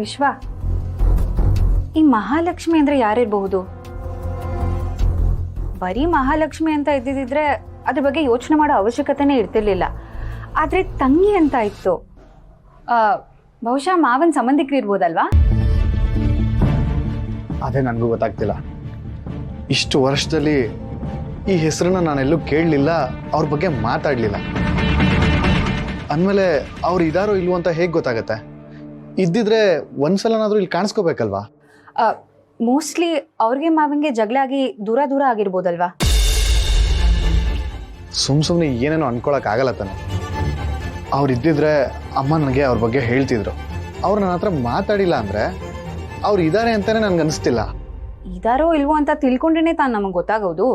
ವಿಶ್ವ, ಈ ಮಹಾಲಕ್ಷ್ಮಿ ಅಂದ್ರೆ ಯಾರಿರಬಹುದು? ಬರೀ ಮಹಾಲಕ್ಷ್ಮಿ ಅಂತ ಇದ್ದಿದ್ರೆ ಅದ್ರ ಬಗ್ಗೆ ಯೋಚನೆ ಮಾಡೋ ಅವಶ್ಯಕತೆನೇ ಇರ್ತಿರ್ಲಿಲ್ಲ. ಆದ್ರೆ ತಂಗಿ ಅಂತ ಇತ್ತು. ಬಹುಶಃ ಮಾವನ್ ಸಂಬಂಧಿಕರು ಇರ್ಬೋದಲ್ವಾ? ಅದೇ ನನಗೂ ಗೊತ್ತಾಗ್ತಿಲ್ಲ. ಇಷ್ಟು ವರ್ಷದಲ್ಲಿ ಈ ಹೆಸರನ್ನ ನಾನೆಲ್ಲೂ ಕೇಳಲಿಲ್ಲ, ಅವ್ರ ಬಗ್ಗೆ ಮಾತಾಡಲಿಲ್ಲ. ಅಂದಮೇಲೆ ಅವ್ರು ಇದಾರೋ ಇಲ್ವೋ ಅಂತ ಹೇಗೆ ಗೊತ್ತಾಗತ್ತೆ? ಇದ್ದಿದ್ರೆ ಒಂದ್ಸಲನಾದ್ರೂ ಇಲ್ಲಿ ಕಾಣಿಸ್ಕೋಬೇಕಲ್ವಾ? ಮೋಸ್ಟ್ಲಿ ಅವ್ರಿಗೆ ಮಾವನ್ಗೆ ಜಗಳ ಆಗಿ ದೂರ ದೂರ ಆಗಿರ್ಬೋದಲ್ವಾ? ಸುಮ್ಮನೆ ಏನೇನೋ ಅನ್ಕೊಳಕ್ ಆಗಲ್ಲ ತಾನೆ. ಅವ್ರು ಇದ್ದಿದ್ರೆ ಅಮ್ಮ ನನಗೆ ಅವ್ರ ಬಗ್ಗೆ ಹೇಳ್ತಿದ್ರು. ಅವ್ರು ನನ್ನ ಹತ್ರ ಮಾತಾಡಿಲ್ಲ ಅಂದ್ರೆ ಅವ್ರು ಇದ್ದಾರೆ ಅಂತಾನೆ ನನ್ಗೆ ಅನಿಸ್ತಿಲ್ಲ. ಇದಾರೋ ಇಲ್ವೋ ಅಂತ ತಿಳ್ಕೊಂಡ್ರೇನೆ ತಾನು ನಮಗೆ ಗೊತ್ತಾಗೋದು.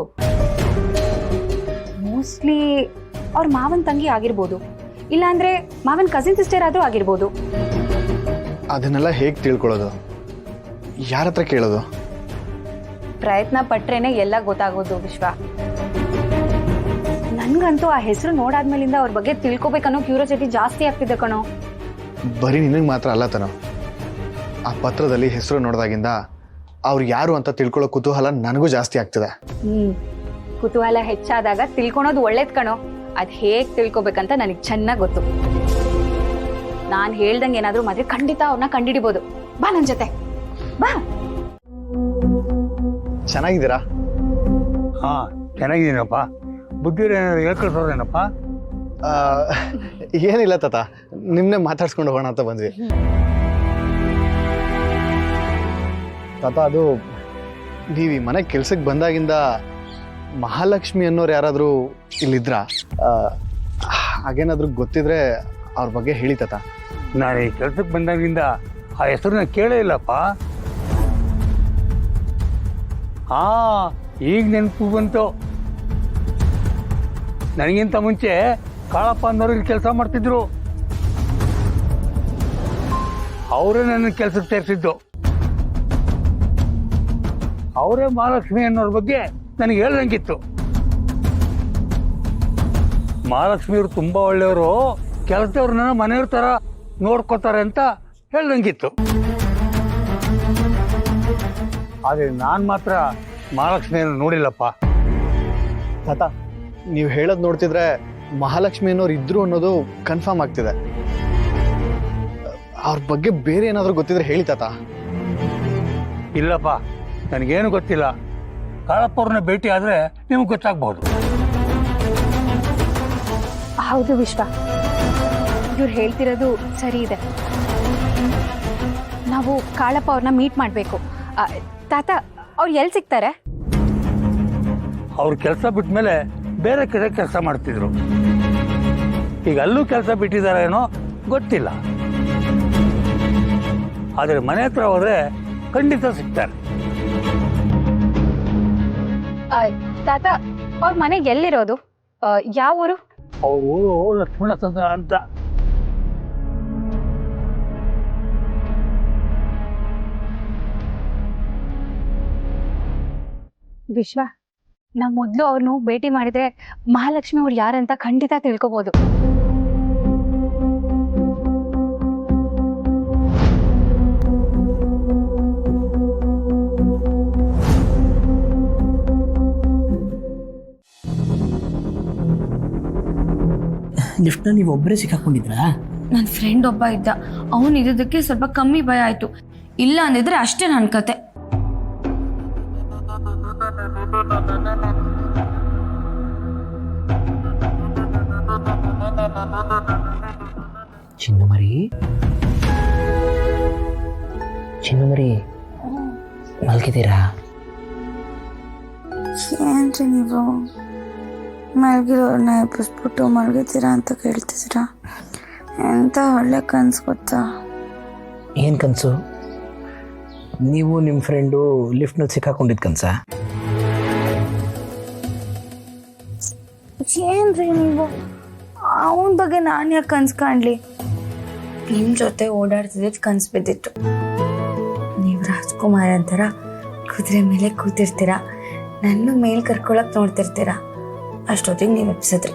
ಮೋಸ್ಟ್ಲಿ ಅವ್ರ ಮಾವನ್ ತಂಗಿ ಆಗಿರ್ಬೋದು, ಇಲ್ಲಾಂದ್ರೆ ಮಾವನ್ ಕಸಿನ್ ಸಿಸ್ಟರ್ ಆದ್ರೂ ಆಗಿರ್ಬೋದು. ಅದನ್ನೆಲ್ಲ ಹೇಗೆ ತಿಳ್ಕೊಳ್ಳೋದು? ಯಾರ ಹತ್ರ ಕೇಳೋದು? ಪ್ರಯತ್ನ ಪಟ್ರೇನೆ ಎಲ್ಲ ಗೊತ್ತಾಗೋದು ವಿಶ್ವ. ನನ್ಗಂತೂ ಆ ಹೆಸರು ನೋಡಾದ್ಮೇಲಿಂದ ಅವ್ರ ಬಗ್ಗೆ ತಿಳ್ಕೊಬೇಕನ್ನೋ ಕ್ಯೂರಿಯಾಸಿಟಿ ಜಾಸ್ತಿ ಆಗ್ತಿದೆ ಕಣೋ. ಬರೀ ನಿನಗೆ ಮಾತ್ರ ಅಲ್ಲ ತಾನೋ. ಆ ಪತ್ರದಲ್ಲಿ ಹೆಸರು ನೋಡಿದಾಗಿಂದ ಅವ್ರು ಯಾರು ಅಂತ ತಿಳ್ಕೊಳ್ಳೋ ಕುತೂಹಲ ನನಗೂ ಜಾಸ್ತಿ ಆಗ್ತಿದೆ. ಕುತೂಹಲ ಹೆಚ್ಚಾದಾಗ ತಿಳ್ಕೊಳೋದು ಒಳ್ಳೇದ್ ಕಣೋ. ಅದ್ ಹೇಗ್ ತಿಳ್ಕೊಬೇಕಂತ ನನಗ್ ಚೆನ್ನಾಗ್ ಗೊತ್ತು. ನಾನ್ ಹೇಳ್ದಂಗೆ ಏನಾದ್ರು ಮಾತ್ರ ಖಂಡಿತ ಅವ್ರನ್ನ ಕಂಡಿಡಿಬೋದು. ಬಾ ನನ್ ಜೊತೆ ಬಾ. ಚೆನ್ನಾಗಿದ್ದೀರಾ? ಹಾ, ಚೆನ್ನಾಗಿದ್ದೀನಪ್ಪ. ಬುದ್ಧಿ ಹೇಳ್ಕೊಳ್ಸೋದೇನಪ್ಪ? ಏನಿಲ್ಲ ತಾತ, ನಿಮ್ನೆ ಮಾತಾಡ್ಸ್ಕೊಂಡು ಹೋಗೋಣ ಅಂತ ಬಂದ್ವಿ. ತಾತ, ಅದು ನೀವು ಈ ಮನೆ ಕೆಲ್ಸಕ್ಕೆ ಬಂದಾಗಿಂದ ಮಹಾಲಕ್ಷ್ಮಿ ಅನ್ನೋರು ಯಾರಾದರೂ ಇಲ್ಲಿದ್ರ? ಹಾಗೇನಾದ್ರೂ ಗೊತ್ತಿದ್ರೆ ಅವ್ರ ಬಗ್ಗೆ ಹೇಳಿ ತಾತ. ನಾನು ಈ ಕೆಲ್ಸಕ್ಕೆ ಬಂದಾಗಿಂದ ಆ ಹೆಸರನ್ನ ಕೇಳೇ ಇಲ್ಲಪ್ಪ. ಹಾ, ಈಗ ನೆನಪು ಬಂತು. ನನಗಿಂತ ಮುಂಚೆ ಕಾಳಪ್ಪ ಅನ್ನೋರು ಇಲ್ಲಿ ಕೆಲಸ ಮಾಡ್ತಿದ್ರು. ಅವರೇ ನನ್ನ ಕೆಲಸಕ್ಕೆ ಸೇರಿಸಿದ್ದು. ಅವರೇ ಮಹಾಲಕ್ಷ್ಮಿ ಅನ್ನೋರ ಬಗ್ಗೆ ನನಗೆ ಹೇಳ್ದಂಗಿತ್ತು. ಮಹಾಲಕ್ಷ್ಮಿಯವರು ತುಂಬಾ ಒಳ್ಳೆಯವರು, ಕೆಲಸದವ್ರನ್ನ ಮನೆಯವ್ರ ತರ ನೋಡ್ಕೋತಾರೆ ಅಂತ ಹೇಳ್ದಂಗಿತ್ತು. ಆದರೆ ನಾನು ಮಾತ್ರ ಮಹಾಲಕ್ಷ್ಮಿಯನ್ನು ನೋಡಿಲ್ಲಪ್ಪ. ತಾತ, ನೀವು ಹೇಳೋದು ನೋಡ್ತಿದ್ರೆ ಮಹಾಲಕ್ಷ್ಮಿ ಅನ್ನೋರು ಇದ್ರು ಅನ್ನೋದು ಕನ್ಫರ್ಮ್ ಆಗ್ತಿದೆ. ಅವ್ರ ಬಗ್ಗೆ ಬೇರೆ ಏನಾದರೂ ಗೊತ್ತಿದ್ರೆ ಹೇಳಿ ತಾತ. ಇಲ್ಲಪ್ಪ, ನನಗೇನು ಗೊತ್ತಿಲ್ಲ. ಕಾಳಪ್ಪ ಅವ್ರನ್ನ ಭೇಟಿ ಆದ್ರೆ ನಿಮ್ಗೆ ಗೊತ್ತಾಗ್ಬಹುದು. ಹೌದು ವಿಶ್ವ, ಇವ್ರು ಹೇಳ್ತಿರೋದು ಸರಿ ಇದೆ. ನಾವು ಕಾಳಪ್ಪ ಅವ್ರನ್ನ ಮೀಟ್ ಮಾಡ್ಬೇಕು. ತಾತ, ಅವ್ರು ಎಲ್ಲಿ ಸಿಗ್ತಾರೆ? ಅವ್ರ ಕೆಲಸ ಬಿಟ್ಟ ಮೇಲೆ ಬೇರೆ ಕಡೆ ಕೆಲಸ ಮಾಡ್ತಿದ್ರು. ಈಗ ಅಲ್ಲೂ ಕೆಲಸ ಬಿಟ್ಟಿದಾರೇನೋ ಗೊತ್ತಿಲ್ಲ. ಆದರೆ ಮನೆ ಹತ್ರ ಹೋದ್ರೆ ಖಂಡಿತ ಸಿಗ್ತಾರೆ. ತಾತ, ಅವ್ರ ಮನೆಗೆ ಎಲ್ಲಿರೋದು? ಯಾವ ಊರು? ಅವರು ಲಕ್ಷ್ಮಣ ಚಂದ್ರ ಅಂತ. ವಿಶ್ವ, ನಾವು ಮೊದಲು ಅವ್ರನ್ನು ಭೇಟಿ ಮಾಡಿದ್ರೆ ಮಹಾಲಕ್ಷ್ಮಿ ಅವ್ರು ಯಾರಂತ ಖಂಡಿತ ತಿಳ್ಕೊಬೋದು. ಲಿಫ್ಟ್ ನೀವು ಒಬ್ಬರೇ ಸಿಕ್ಕಾಕೊಂಡಿದ್ರಾ? ನನ್ನ ಫ್ರೆಂಡ್ ಒಬ್ಬ ಇದ್ದ, ಅವನು ಇದ್ದಕ್ಕೆ ಸ್ವಲ್ಪ ಕಮ್ಮಿ ಭಯ ಆಯ್ತು. ಇಲ್ಲ ಅಂದಿದ್ರೆ ಅಷ್ಟೇ ನನ್ನ ಕತೆ. ಚಿನ್ನಮರಿ, ಚಿನ್ನಮರಿ, ಮಲ್ಗಿದ್ದೀರಾ? ಏನ್ರಿ ನೀವು ಮಲಗಿರೋರ್ನ ಎಬ್ಬಿಸ್ಬಿಟ್ಟು ಮಲಗಿದ್ದೀರಾ ಅಂತ ಕೇಳ್ತಿದ್ದೀರಾ? ಎಂತ ಒಳ್ಳೆ ಕನ್ಸು ಗೊತ್ತಾ? ಏನು ಕನಸು? ನೀವು ನಿಮ್ಮ ಫ್ರೆಂಡು ಲಿಫ್ಟ್ನಲ್ಲಿ ಸಿಕ್ಕಾಕೊಂಡಿದ್ದು ಕನಸ? ಏನ್ರಿ ನೀವು? ಅವನ ಬಗ್ಗೆ ನಾನು ಯಾಕೆ ಕನ್ಸು ಕಾಣಲಿ? ನಿಮ್ಮ ಜೊತೆ ಓಡಾಡ್ತಿದ್ದು ಕನ್ಸು ಬಿದ್ದಿತ್ತು. ನೀವು ರಾಜ್ಕುಮಾರ್ ಅಂತಾರ ಕುದುರೆ ಮೇಲೆ ಕೂತಿರ್ತೀರ, ನನ್ನ ಮೇಲೆ ಕರ್ಕೊಳಕ್ ನೋಡ್ತಿರ್ತೀರ. ಅಷ್ಟೊತ್ತಿಗೆ ನೀವು ಎಪ್ಸಿದ್ರಿ.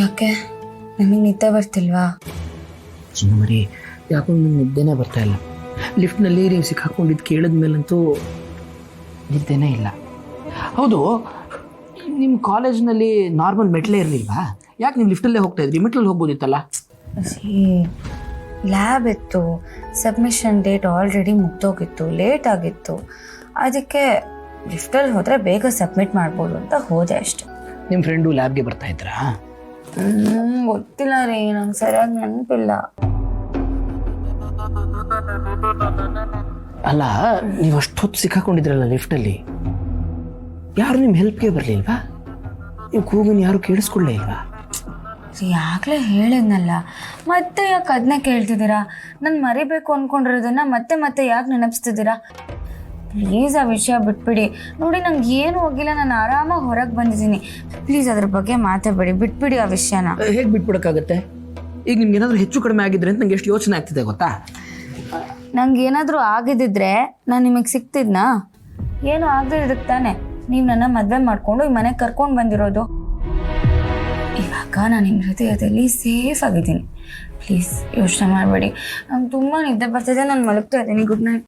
ಯಾಕೆ, ನಮಗೆ ನಿದ್ದೆ ಬರ್ತಿಲ್ವಾ? ಚಿನ್ನು ಮರಿ, ಯಾಕೋ ನಿಮ್ಗೆ ನಿದ್ದೆನೇ ಬರ್ತಾ ಇಲ್ಲ. ಲಿಫ್ಟ್ನಲ್ಲಿ ನೀವು ಸಿಕ್ಕಾಕೊಂಡಿದ್ದು ಕೇಳಿದ ಮೇಲಂತೂ ನಿದ್ದೆನೇ ಇಲ್ಲ. ಹೌದು, ನಿಮ್ಮ ಕಾಲೇಜ್ನಲ್ಲಿ ನಾರ್ಮಲ್ ಮೆಟ್ಲೇ ಇರಲಿಲ್ವಾ? ಯಾಕೆ ನೀವು ಲಿಫ್ಟಲ್ಲೇ ಹೋಗ್ತಾ ಇದ್ರಿ? ಮೆಟ್ಲಲ್ಲಿ ಹೋಗ್ಬೋದಿತ್ತಲ್ಲ. ಲ್ಯಾಬ್ ಇತ್ತು, ಸಬ್ಮಿಷನ್ ಡೇಟ್ ಆಲ್ರೆಡಿ ಮುಗ್ದೋಗಿತ್ತು, ಲೇಟ್ ಆಗಿತ್ತು. ಅದಕ್ಕೆ ಲಿಫ್ಟಲ್ಲಿ ಹೋದರೆ ಬೇಗ ಸಬ್ಮಿಟ್ ಮಾಡ್ಬೋದು ಅಂತ ಹೋದೆ ಅಷ್ಟೆ. ನಿಮ್ಮ ಫ್ರೆಂಡು ಲ್ಯಾಬ್ಗೆ ಬರ್ತಾ ಇದ್ರಾ? ಗೊತ್ತಿಲ್ಲ ರೀ, ನಂಗೆ ಸರಿಯಾಗಿ ನೆನಪಿಲ್ಲ. ಅಲ್ಲ, ನೀವು ಅಷ್ಟೊತ್ತು ಸಿಕ್ಕಾಕೊಂಡಿದ್ರಲ್ಲ ಲಿಫ್ಟಲ್ಲಿ, ಯಾರು ನಿಮ್ಮ ಹೆಲ್ಪ್ಗೆ ಬರಲಿಲ್ವಾ? ನೀವು ಕೂಗನ್ ಯಾರು ಕೇಳಿಸ್ಕೊಳ್ಳೇ ಇಲ್ವಾ? ಯಾಕಲೇ ಹೇಳಿದ್ನಲ್ಲ, ಮತ್ತೆ ಯಾಕೆ ಅದನ್ನೇ ಕೇಳ್ತಿದ್ದೀರಾ? ನಾನು ಮರಿಬೇಕು ಅಂದ್ಕೊಂಡಿರೋದನ್ನ ಮತ್ತೆ ಮತ್ತೆ ಯಾಕೆ ನೆನಪಿಸ್ತಿದ್ದೀರಾ? ಪ್ಲೀಸ್ ಆ ವಿಷಯ ಬಿಟ್ಬಿಡಿ. ನೋಡಿ, ನಂಗೆ ಏನು ಹೋಗಿಲ್ಲ, ನಾನು ಆರಾಮಾಗಿ ಹೊರಗೆ ಬಂದಿದ್ದೀನಿ. ಪ್ಲೀಸ್ ಅದ್ರ ಬಗ್ಗೆ ಮಾತಾಡಬೇಡಿ, ಬಿಟ್ಬಿಡಿ ಆ ವಿಷಯನ. ಹೇಗೆ ಬಿಟ್ಬಿಡೋಕ್ಕಾಗತ್ತೆ? ಈಗ ನಿಮ್ಗೆ ಏನಾದರೂ ಹೆಚ್ಚು ಕಡಿಮೆ ಆಗಿದ್ರೆ ಅಂತ ನಂಗೆ ಎಷ್ಟು ಯೋಚನೆ ಆಗ್ತಿದೆ ಗೊತ್ತಾ? ನಂಗೆ ಏನಾದರೂ ಆಗಿದ್ದಿದ್ರೆ ನಾನು ನಿಮಗೆ ಸಿಗ್ತಿದ್ನಾ? ಏನು ಆಗದಿದ್ದಕ್ಕೆ ತಾನೆ ನೀವು ನನ್ನ ಮದುವೆ ಮಾಡಿಕೊಂಡು ಈ ಮನೆಗೆ ಕರ್ಕೊಂಡು ಬಂದಿರೋದು. ಇವಾಗ ನಾನು ನಿಮ್ಮ ಹೃದಯದಲ್ಲಿ ಸೇಫ್ ಆಗಿದ್ದೀನಿ. ಪ್ಲೀಸ್ ಯೋಚನೆ ಮಾಡಬೇಡಿ. ನಂಗೆ ತುಂಬ ನಿದ್ದೆ ಬರ್ತಿದೆ, ನಾನು ಮಲಗ್ತಾ ಇದ್ದೀನಿ. Good night.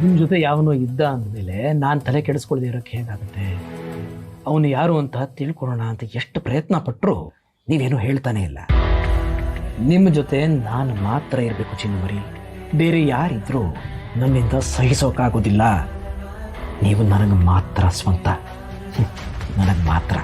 ನಿಮ್ಮ ಜೊತೆ ಯಾವನೋ ಇದ್ದ ಅಂದಮೇಲೆ ನಾನು ತಲೆ ಕೆಡಿಸ್ಕೊಳ್ದೇ ಇರೋಕ್ಕೆ ಹೇಗಾಗುತ್ತೆ? ಅವನು ಯಾರು ಅಂತ ತಿಳ್ಕೊಳ್ಳೋಣ ಅಂತ ಎಷ್ಟು ಪ್ರಯತ್ನ ಪಟ್ಟರು ನೀವೇನು ಹೇಳ್ತಾನೆ ಇಲ್ಲ. ನಿಮ್ಮ ಜೊತೆ ನಾನು ಮಾತ್ರ ಇರಬೇಕು ಚಿನ್ನು ಮರಿ. ಬೇರೆ ಯಾರಿದ್ರು ನನ್ನಿಂದ ಸಹಿಸೋಕ್ಕಾಗೋದಿಲ್ಲ. ನೀವು ನನಗೆ ಮಾತ್ರ ಸ್ವಂತ, ನನಗೆ ಮಾತ್ರ.